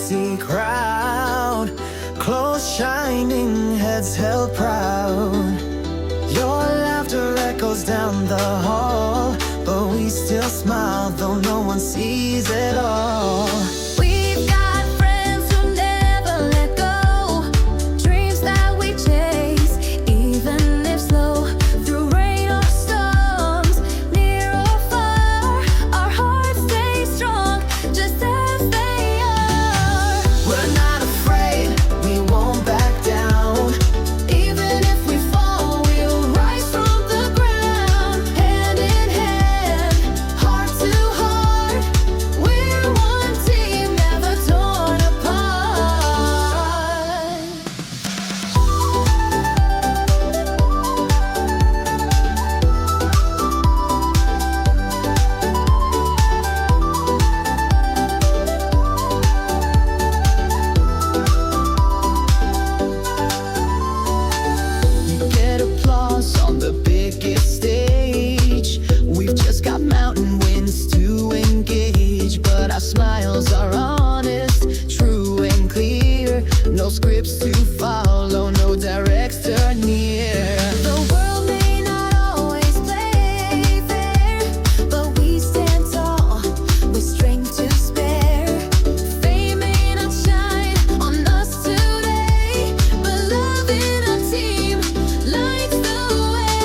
see crowd, close shining, heads held proud. Your laughter echoes down the hall, but we still smile though no one sees it all. We've got friends who never let go, dreams that we chase, even if slow. Through rain or storms, near or far, our hearts stay strong, just as they are. We're not afraid, we won't back down. Even if we fall, we'll rise from the ground. Hand in hand, heart to heart, we're one team, never torn apart. Get applause on the biggest stage. We've just got mountain winds to engage, but our smiles are honest, true and clear. No scripts to follow, no director near. The world may not always play fair, but we stand tall with strength to spare. Fame may not shine on us today, but love in a team lights the way.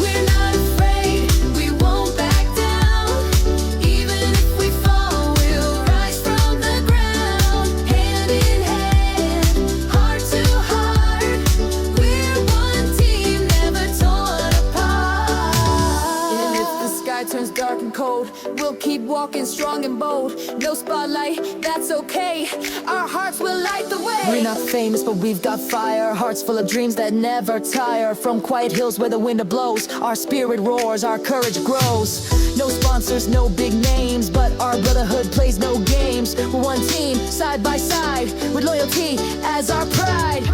We're not afraid, we won't back down. Even if we fall, we'll rise from the ground. Hand in hand, heart to heart, we're one team, never torn apart. And if the sky turns dark and cold, we'll keep walking strong and bold. No spotlight, that's okay, our hearts will light the way. We're not famous, but we've got fire, hearts full of dreams that never tire. From quiet hills where the wind blows, our spirit roars, our courage grows. No sponsors, no big names, but our brotherhood plays no games. We're one team, side by side, with loyalty as our pride.